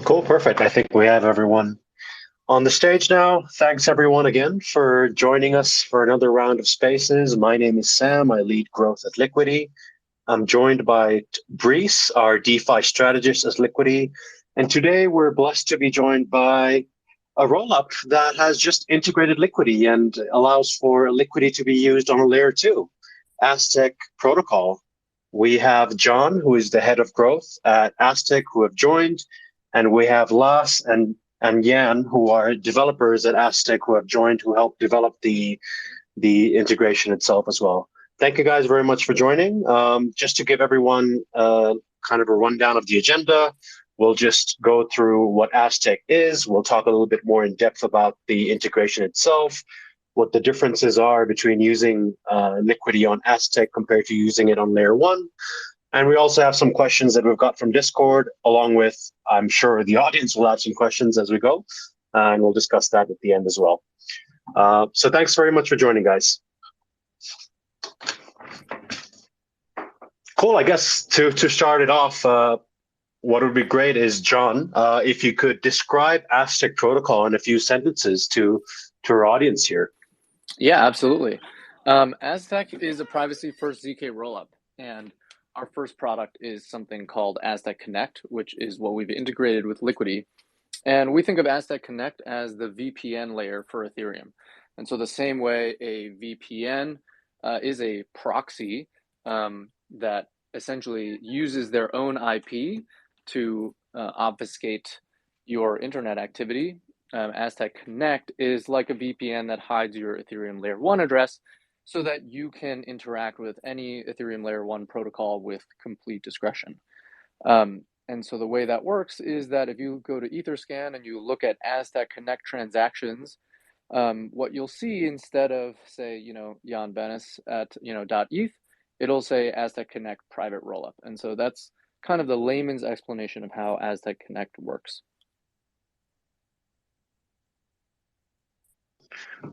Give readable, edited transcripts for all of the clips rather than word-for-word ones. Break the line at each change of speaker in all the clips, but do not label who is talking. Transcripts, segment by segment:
Cool, perfect. I think we have everyone on the stage now. Thanks everyone again for joining us for another round of Spaces. My name is Sam. I lead growth at Liquity. I'm joined by Brees, our DeFi strategist at Liquity. And today we're blessed to be joined by a rollup that has just integrated Liquity and allows for Liquity to be used on a layer 2, Aztec protocol. We have John, who is the head of growth at Aztec, who have joined. And we have Las and Jan, who are developers at Aztec, who have joined, who helped develop the integration itself as well. Thank you guys very much for joining. Just to give everyone kind of a rundown of the agenda, we'll just go through what Aztec is. We'll talk a little bit more in depth about the integration itself, what the differences are between using Liquity on Aztec compared to using it on layer 1. And we also have some questions that we've got from Discord, along with, I'm sure the audience will have some questions as we go, and we'll discuss that at the end as well. So thanks very much for joining, guys. Cool, I guess to start it off, what would be great is, John, if you could describe Aztec protocol in a few sentences to our audience here.
Yeah, absolutely. Aztec is a privacy-first ZK rollup, and our first product is something called Aztec Connect, which is what we've integrated with Liquity. And we think of Aztec Connect as the VPN layer for Ethereum. And so the same way a VPN is a proxy that essentially uses their own IP to obfuscate your internet activity, Aztec Connect is like a VPN that hides your Ethereum layer 1 address, so that you can interact with any Ethereum layer 1 protocol with complete discretion. And so the way that works is that if you go to Etherscan and you look at Aztec Connect transactions, what you'll see instead of, say, Jan Benes at, .eth, it'll say Aztec Connect private rollup. And so that's kind of the layman's explanation of how Aztec Connect works.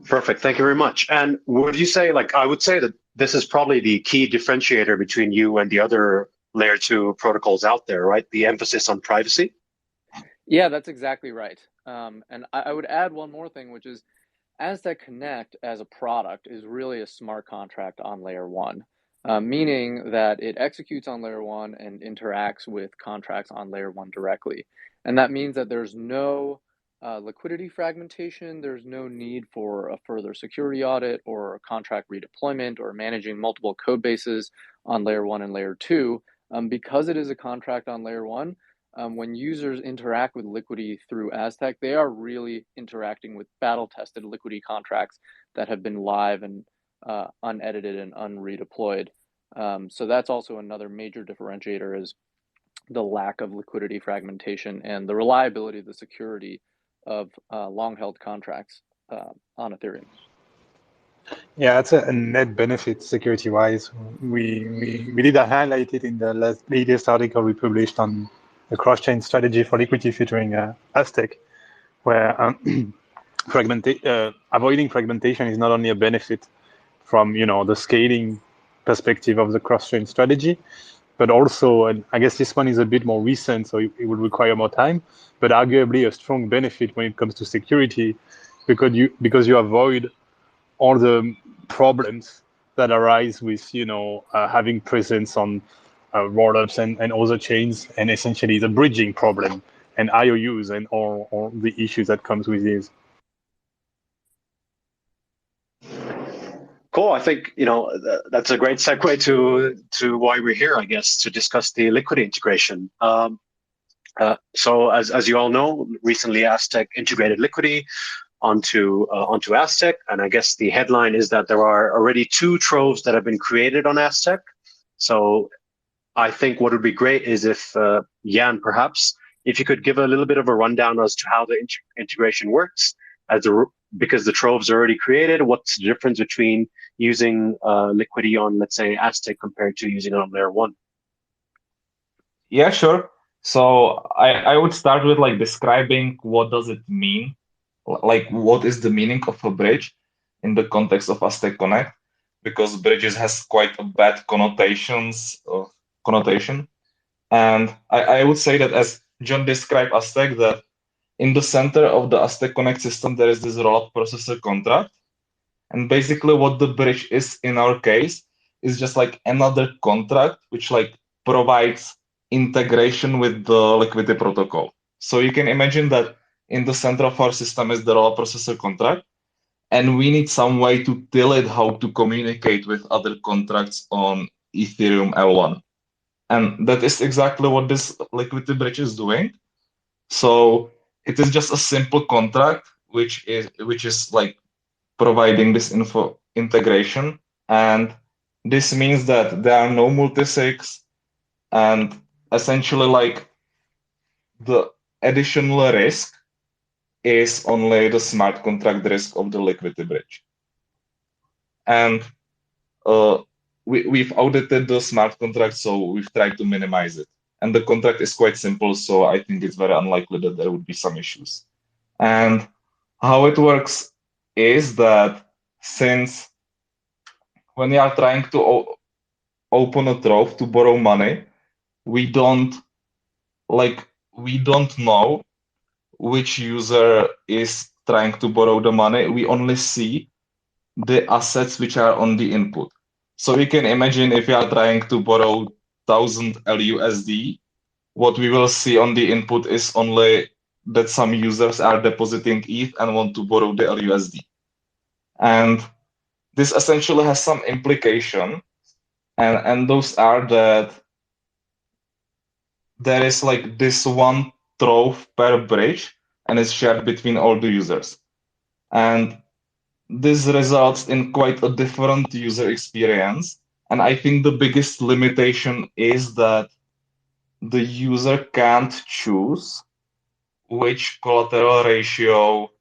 Perfect. Thank you very much. And would you say, I would say that this is probably the key differentiator between you and the other layer 2 protocols out there, right? The emphasis on privacy?
Yeah, that's exactly right. And I would add one more thing, which is Aztec Connect as a product is really a smart contract on layer 1, meaning that it executes on layer 1 and interacts with contracts on layer 1 directly. And that means that there's no liquidity fragmentation, there's no need for a further security audit or a contract redeployment or managing multiple code bases on layer 1 and layer 2. Because it is a contract on layer 1, when users interact with Liquity through Aztec, they are really interacting with battle-tested Liquity contracts that have been live and unedited and unredeployed. So that's also another major differentiator, is the lack of liquidity fragmentation and the reliability of the security of long-held contracts on Ethereum.
Yeah, that's a net benefit security-wise. We did highlight it in the latest article we published on the cross-chain strategy for Liquity featuring Aztec, where avoiding fragmentation is not only a benefit from the scaling perspective of the cross-chain strategy, but also, and I guess this one is a bit more recent, so it would require more time, but arguably a strong benefit when it comes to security, because you avoid all the problems that arise with having presence on rollups and other chains, and essentially the bridging problem and IOUs and all the issues that comes with these.
Cool. I think that's a great segue to why we're here, I guess, to discuss the Liquity integration. So as you all know, recently Aztec integrated Liquity onto Aztec, and I guess the headline is that there are already 2 troves that have been created on Aztec. So I think what would be great is if Jan, perhaps, if you could give a little bit of a rundown as to how the integration works, because the troves are already created. What's the difference between using Liquity on, let's say, Aztec compared to using it on layer 1?
Yeah, sure. So I would start with describing what does it mean, what is the meaning of a bridge in the context of Aztec Connect, because bridges has quite a bad connotation. And I would say that as John described Aztec, that in the center of the Aztec Connect system, there is this rollup processor contract. And basically what the bridge is in our case is just like another contract, which like provides integration with the Liquidity protocol. So you can imagine that in the center of our system is the rollup processor contract, and we need some way to tell it how to communicate with other contracts on Ethereum L1. And that is exactly what this Liquidity bridge is doing. So it is just a simple contract which is like providing this info integration, and this means that there are no multisigs, and essentially like the additional risk is only the smart contract risk of the Liquidity bridge. And we've audited the smart contract, so we've tried to minimize it. And the contract is quite simple, so I think it's very unlikely that there would be some issues. And how it works is that since when we are trying to open a trove to borrow money, we don't know which user is trying to borrow the money. We only see the assets which are on the input. So you can imagine if you are trying to borrow 1,000 LUSD, what we will see on the input is only that some users are depositing ETH and want to borrow the LUSD. And this essentially has some implication, and those are that there is like this one trove per bridge, and it's shared between all the users. And this results in quite a different user experience. And I think the biggest limitation is that the user can't choose which collateral ratio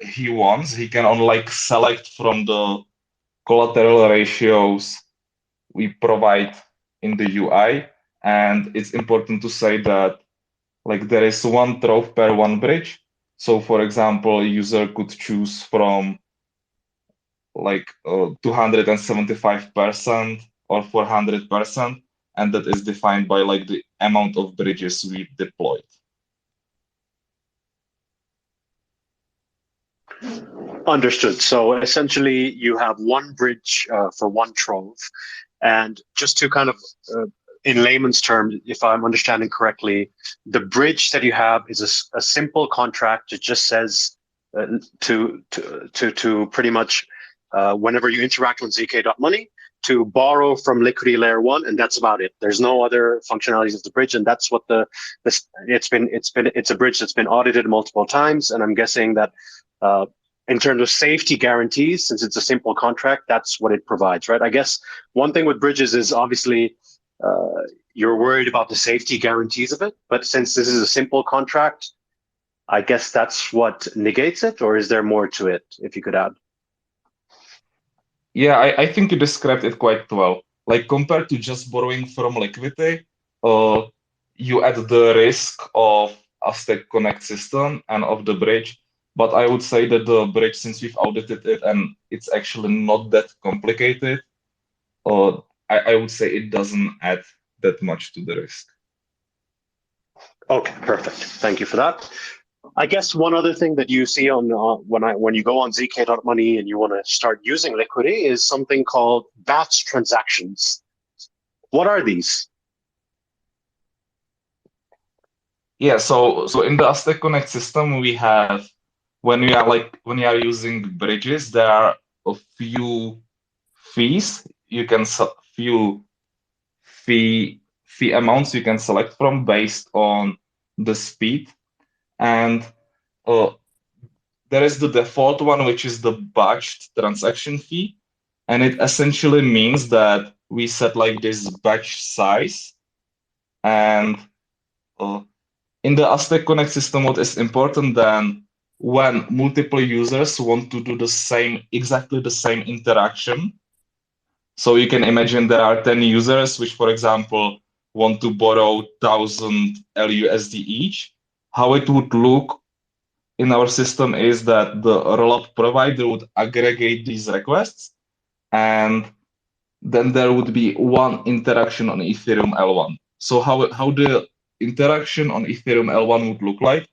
he wants. He can only like select from the collateral ratios we provide in the UI. And it's important to say that like there is one trove per one bridge. So for example, a user could choose from like 275% or 400%, and that is defined by like the amount of bridges we deployed.
Understood. So essentially, you have one bridge for one trove. And just to kind of, in layman's terms, if I'm understanding correctly, the bridge that you have is a simple contract. It just says to pretty much whenever you interact with zk.money, to borrow from Liquidity Layer 1, and that's about it. There's no other functionalities of the bridge, and that's what it's a bridge that's been audited multiple times, and I'm guessing that in terms of safety guarantees, since it's a simple contract, that's what it provides, right? I guess one thing with bridges is obviously you're worried about the safety guarantees of it, but since this is a simple contract, I guess that's what negates it, or is there more to it, if you could add?
Yeah, I think you described it quite well. Like compared to just borrowing from Liquidity, you add the risk of Aztec Connect system and of the bridge. But I would say that the bridge, since we've audited it and it's actually not that complicated, I would say it doesn't add that much to the risk.
Okay, perfect. Thank you for that. I guess one other thing that you see on when you go on zk.money and you want to start using Liquidity is something called batch transactions. What are these?
Yeah, so in the Aztec Connect system, we have when we are using bridges, there are a few fees you can few fee amounts you can select from based on the speed, and there is the default one, which is the batched transaction fee, and it essentially means that we set like this batch size, and in the Aztec Connect system, what is important then when multiple users want to do exactly the same interaction. So you can imagine there are 10 users, which, for example, want to borrow 1,000 LUSD each. How it would look in our system is that the rollup provider would aggregate these requests, and then there would be one interaction on Ethereum L1. So how the interaction on Ethereum L1 would look like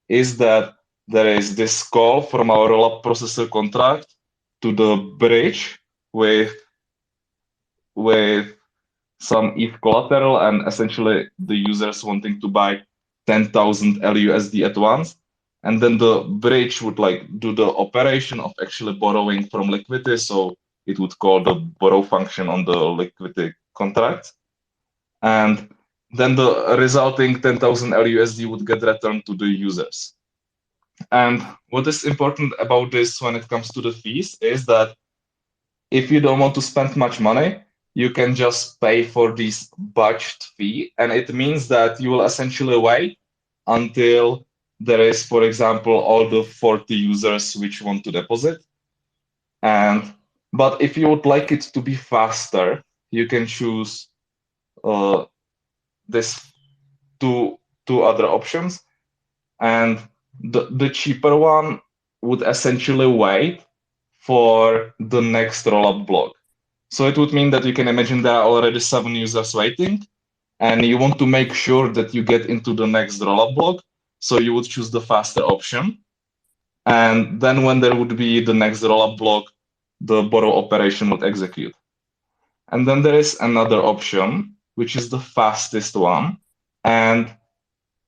is that there is this call from our rollup processor contract to the bridge with some ETH collateral and essentially the users wanting to buy 10,000 LUSD at once. And then the bridge would like do the operation of actually borrowing from Liquidity. So it would call the borrow function on the Liquidity contract. And then the resulting 10,000 LUSD would get returned to the users. And what is important about this when it comes to the fees is that if you don't want to spend much money, you can just pay for this batched fee. And it means that you will essentially wait until there is, for example, all the 40 users which want to deposit. But if you would like it to be faster, you can choose this two other options. And the cheaper one would essentially wait for the next rollup block. So it would mean that you can imagine there are already 7 users waiting, and you want to make sure that you get into the next rollup block. So you would choose the faster option. And then when there would be the next rollup block, the borrow operation would execute. And then there is another option, which is the fastest one. And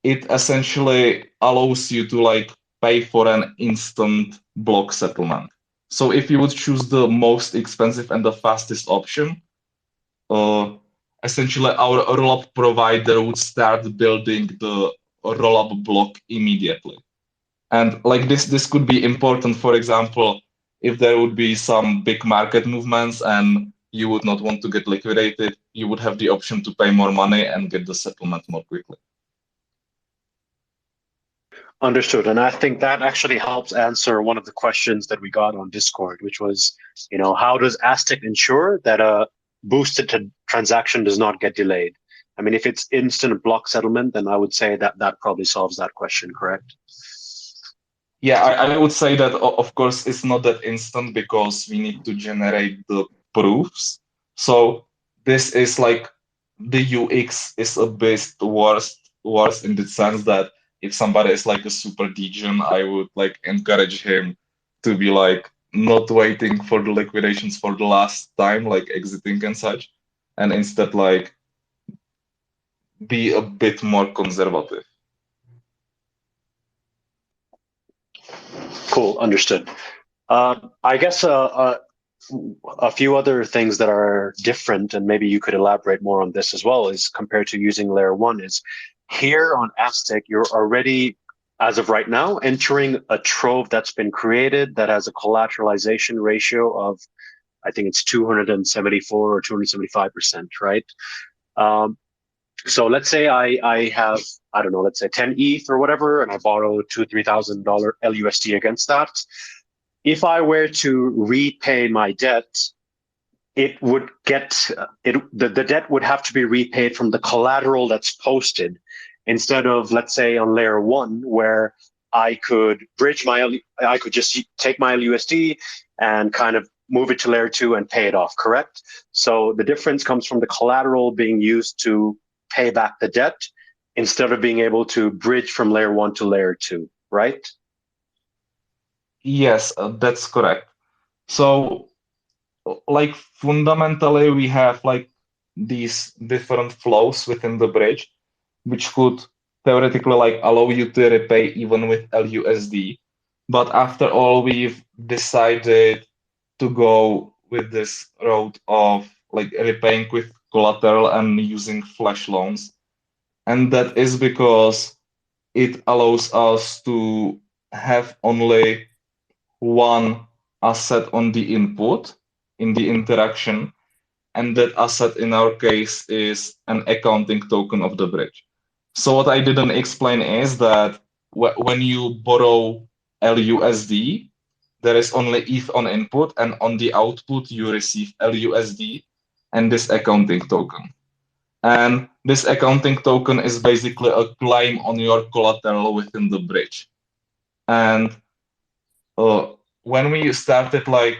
it essentially allows you to like pay for an instant block settlement. So if you would choose the most expensive and the fastest option, essentially our rollup provider would start building the rollup block immediately. And like this could be important, for example, if there would be some big market movements and you would not want to get liquidated, you would have the option to pay more money and get the settlement more quickly.
Understood. And I think that actually helps answer one of the questions that we got on Discord, which was, how does Aztec ensure that a boosted transaction does not get delayed? I mean, if it's instant block settlement, then I would say that that probably solves that question, correct?
Yeah, I would say that, of course, it's not that instant because we need to generate the proofs. So this is like the UX is a bit worse in the sense that if somebody is like a super degen, I would like encourage him to be like not waiting for the liquidations for the last time, like exiting and such, and instead like be a bit more conservative.
Cool, understood. I guess a few other things that are different, and maybe you could elaborate more on this as well, is compared to using layer one, is here on Aztec, you're already, as of right now, entering a trove that's been created that has a collateralization ratio of, I think it's 274 or 275%, right? So let's say I have, I don't know, let's say 10 ETH or whatever, and I borrow $2,000-3,000 LUSD against that. If I were to repay my debt, it would get the debt would have to be repaid from the collateral that's posted, instead of, let's say, on layer one, where I could I could just take my LUSD and kind of move it to layer two and pay it off, correct? So the difference comes from the collateral being used to pay back the debt instead of being able to bridge from layer one to layer two, right?
Yes, that's correct. So like fundamentally we have like these different flows within the bridge, which could theoretically like allow you to repay even with LUSD. But after all, we've decided to go with this route of like repaying with collateral and using flash loans. And that is because it allows us to have only one asset on the input in the interaction, and that asset in our case is an accounting token of the bridge. So what I didn't explain is that when you borrow LUSD, there is only ETH on input, and on the output you receive LUSD and this accounting token. And this accounting token is basically a claim on your collateral within the bridge. And when we started like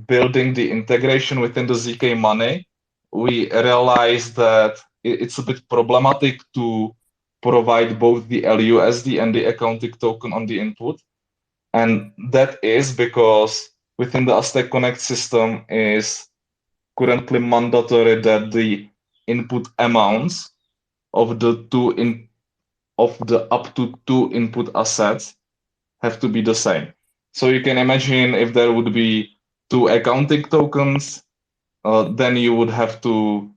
building the integration within the ZK Money, we realized that it's a bit problematic to provide both the LUSD and the accounting token on the input. And that is because within the Aztec Connect system is currently mandatory that the input amounts of the up to two input assets have to be the same. So you can imagine if there would be two accounting tokens, then you would have to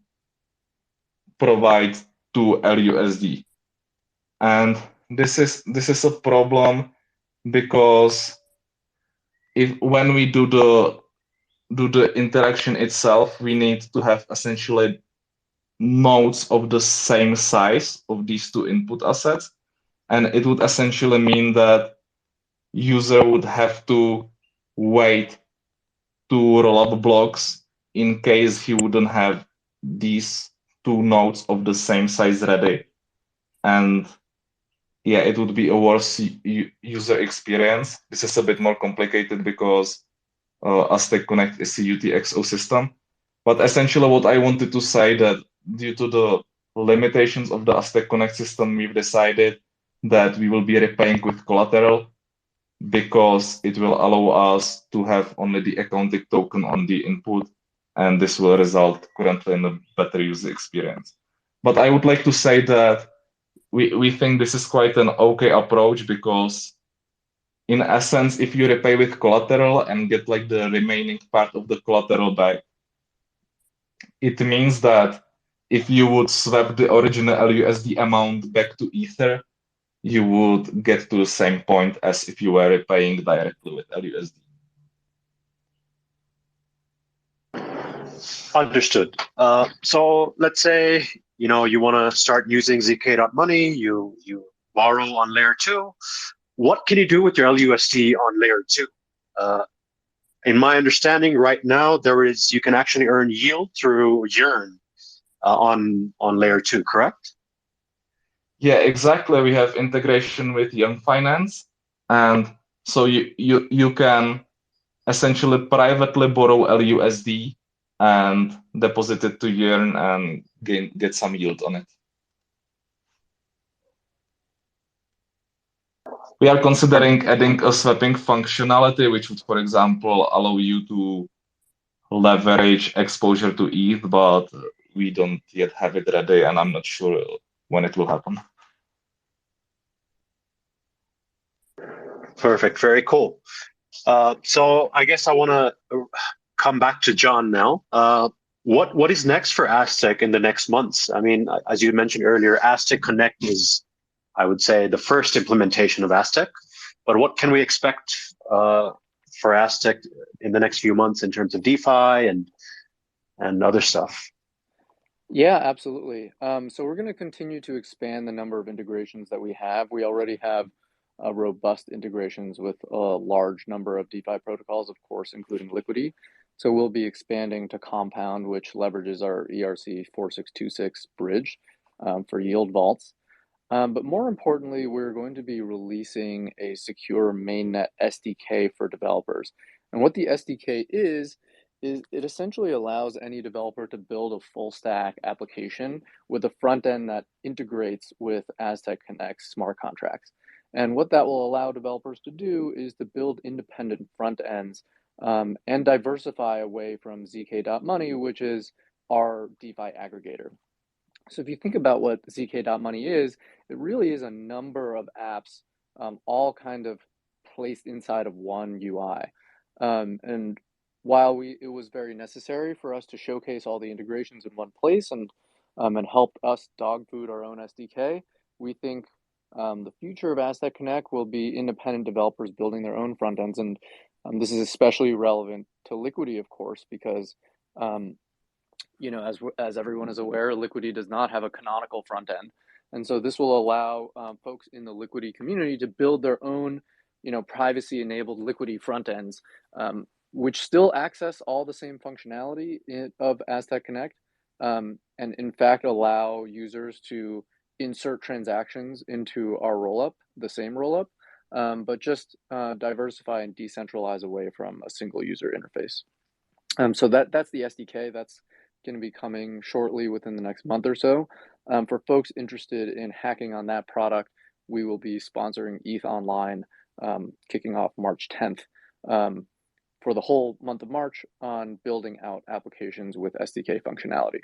provide two LUSD. And this is a problem because if when we do the interaction itself, we need to have essentially nodes of the same size of these two input assets. And it would essentially mean that user would have to wait to roll up blocks in case he wouldn't have these two nodes of the same size ready. And yeah, it would be a worse user experience. This is a bit more complicated because Aztec Connect is a UTXO system. But essentially what I wanted to say that due to the limitations of the Aztec Connect system, we've decided that we will be repaying with collateral because it will allow us to have only the accounting token on the input, and this will result currently in a better user experience. But I would like to say that we think this is quite an okay approach because in essence, if you repay with collateral and get like the remaining part of the collateral back, it means that if you would swap the original LUSD amount back to Ether, you would get to the same point as if you were repaying directly with LUSD.
Understood. So let's say you want to start using zk.money. You borrow on layer 2. What can you do with your LUSD on layer 2? In my understanding, right now you can actually earn yield through Yearn on layer 2. Correct?
Yeah, exactly. We have integration with Young Finance, and so you can essentially privately borrow LUSD and deposit it to Yearn and get some yield on it. We are considering adding a swapping functionality, which would, for example, allow you to leverage exposure to ETH, but we don't yet have it ready, and I'm not sure when it will happen.
Perfect. Very cool. So I guess I want to come back to John now. What is next for Aztec in the next months? I mean, as you mentioned earlier, Aztec Connect is, I would say, the first implementation of Aztec. But what can we expect for Aztec in the next few months in terms of DeFi and other stuff?
Yeah, absolutely. So we're going to continue to expand the number of integrations that we have. We already have robust integrations with a large number of DeFi protocols, of course, including Liquity. So we'll be expanding to Compound, which leverages our ERC 4626 bridge for yield vaults. But more importantly, we're going to be releasing a secure mainnet SDK for developers. And what the SDK is it essentially allows any developer to build a full stack application with a front end that integrates with Aztec Connect smart contracts. And what that will allow developers to do is to build independent front ends and diversify away from zk.money, which is our DeFi aggregator. So if you think about what zk.money is, it really is a number of apps all kind of placed inside of one UI. And while it was very necessary for us to showcase all the integrations in one place and help us dog food our own SDK, we think the future of Aztec Connect will be independent developers building their own front ends. And this is especially relevant to Liquity, of course, because as everyone is aware, Liquity does not have a canonical front end. And so this will allow folks in the Liquity community to build their own, privacy-enabled Liquity front ends, which still access all the same functionality of Aztec Connect, and in fact allow users to insert transactions into our rollup, the same rollup, but just diversify and decentralize away from a single user interface. So that's the SDK. That's going to be coming shortly within the next month or so. For folks interested in hacking on that product, we will be sponsoring ETH Online, kicking off March 10th, for the whole month of March on building out applications with SDK functionality.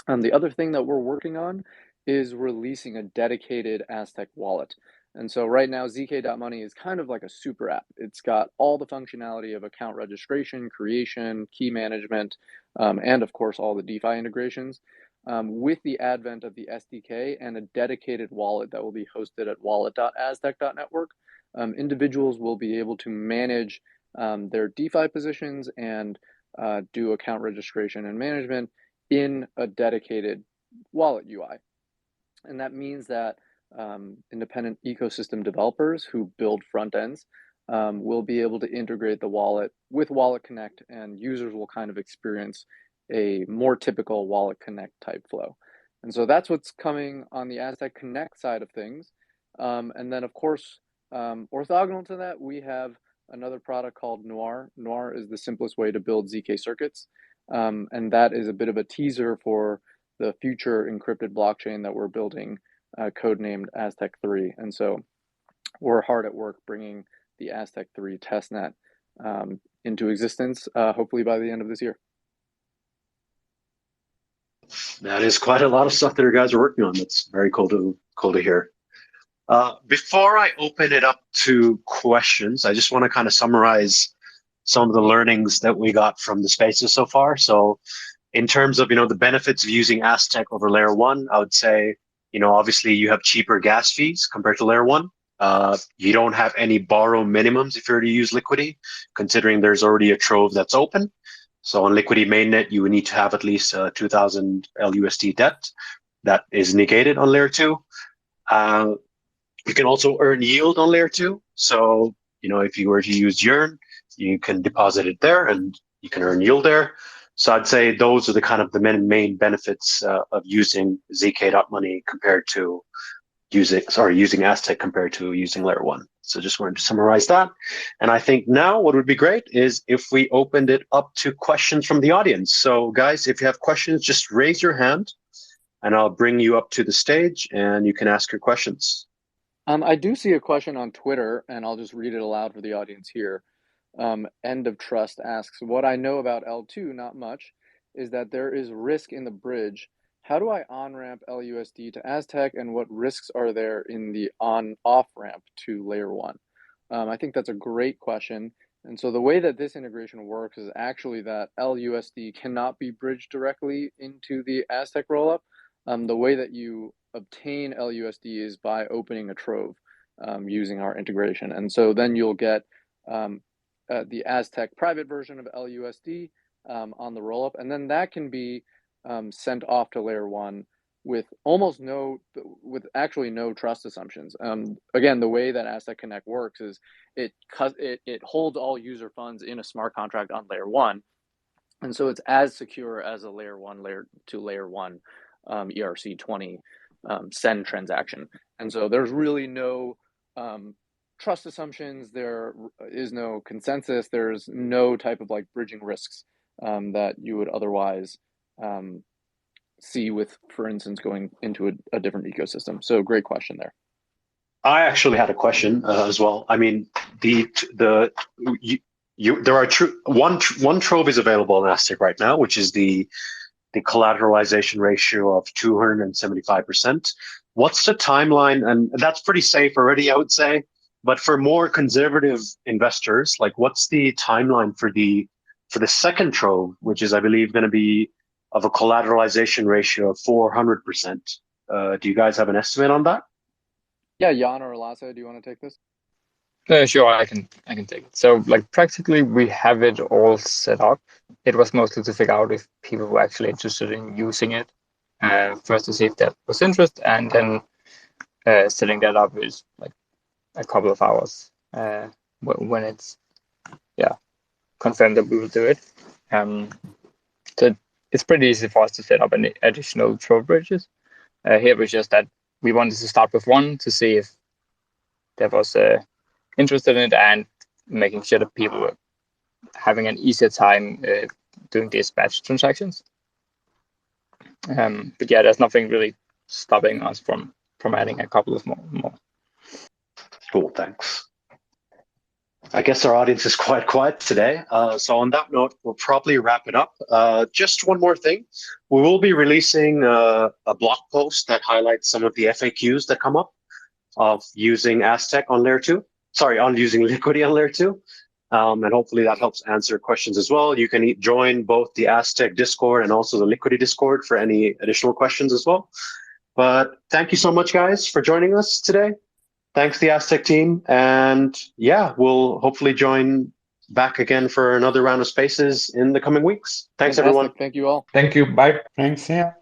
The other thing that we're working on is releasing a dedicated Aztec wallet. And so right now, ZK.money is kind of like a super app. It's got all the functionality of account registration, creation, key management, and of course, all the DeFi integrations. With the advent of the SDK and a dedicated wallet that will be hosted at wallet.aztec.network, individuals will be able to manage their DeFi positions and do account registration and management in a dedicated wallet UI. And that means that independent ecosystem developers who build front ends will be able to integrate the wallet with Wallet Connect, and users will kind of experience a more typical Wallet Connect type flow. And so that's what's coming on the Aztec Connect side of things. And then, of course, orthogonal to that, we have another product called Noir. Noir is the simplest way to build ZK circuits. And that is a bit of a teaser for the future encrypted blockchain that we're building, codenamed Aztec 3. And so we're hard at work bringing the Aztec 3 testnet into existence, hopefully by the end of this year.
That is quite a lot of stuff that you guys are working on. That's very cool to hear. Before I open it up to questions, I just want to kind of summarize some of the learnings that we got from the spaces so far. So in terms of, the benefits of using Aztec over layer 1, I would say, obviously you have cheaper gas fees compared to layer 1. You don't have any borrow minimums if you're to use Liquity, considering there's already a trove that's open. So on Liquity mainnet, you would need to have at least 2,000 LUSD debt. That is negated on layer 2. You can also earn yield on layer 2. So, if you were to use Yearn, you can deposit it there and you can earn yield there. So I'd say those are the kind of the main benefits of using ZK.money compared to using Aztec compared to using layer 1. So just wanted to summarize that. And I think now what would be great is if we opened it up to questions from the audience. So guys, if you have questions, just raise your hand and I'll bring you up to the stage and you can ask your questions.
I do see a question on Twitter, and I'll just read it aloud for the audience here. End of Trust asks, what I know about L2, not much, is that there is risk in the bridge. How do I on-ramp LUSD to Aztec, and what risks are there in the on-off ramp to layer 1? I think that's a great question. And so the way that this integration works is actually that LUSD cannot be bridged directly into the Aztec rollup. The way that you obtain LUSD is by opening a trove using our integration. And so then you'll get the Aztec private version of LUSD on the rollup, and then that can be sent off to layer 1 with actually no trust assumptions. Again, the way that Aztec Connect works is it holds all user funds in a smart contract on layer 1, and so it's as secure as a layer 1 ERC20 send transaction. And so there's really no trust assumptions, there is no consensus, there's no type of bridging risks that you would otherwise see with, for instance, going into a different ecosystem. So great question there.
I actually had a question as well. I mean, there are one trove is available in Aztec right now, which is the collateralization ratio of 275%. What's the timeline? And that's pretty safe already, I would say. But for more conservative investors, what's the timeline for the second trove, which is, I believe, going to be of a collateralization ratio of 400%? Do you guys have an estimate on that?
Yeah, Jan or Lasse, do you want to take this?
Sure, I can take it. So practically we have it all set up. It was mostly to figure out if people were actually interested in using it. First to see if that was interest, and then setting that up is a couple of hours when it's confirmed that we will do it. So it's pretty easy for us to set up any additional trove bridges. Here was just that we wanted to start with one to see if there was interested in it, and making sure that people were having an easier time doing these batch transactions. But yeah, there's nothing really stopping us from adding a couple of more.
Cool, thanks. I guess our audience is quite quiet today. So on that note, we'll probably wrap it up. Just one more thing. We will be releasing a blog post that highlights some of the FAQs that come up of using Aztec on layer 2. Sorry, on using Liquity on layer 2. And hopefully that helps answer questions as well. You can join both the Aztec Discord and also the Liquity Discord for any additional questions as well. But thank you so much, guys, for joining us today. Thanks, the Aztec team. And yeah, we'll hopefully join back again for another round of spaces in the coming weeks. Thanks,
Fantastic.
everyone.
Thank you all.
Thank you. Bye.
Thanks. Yeah.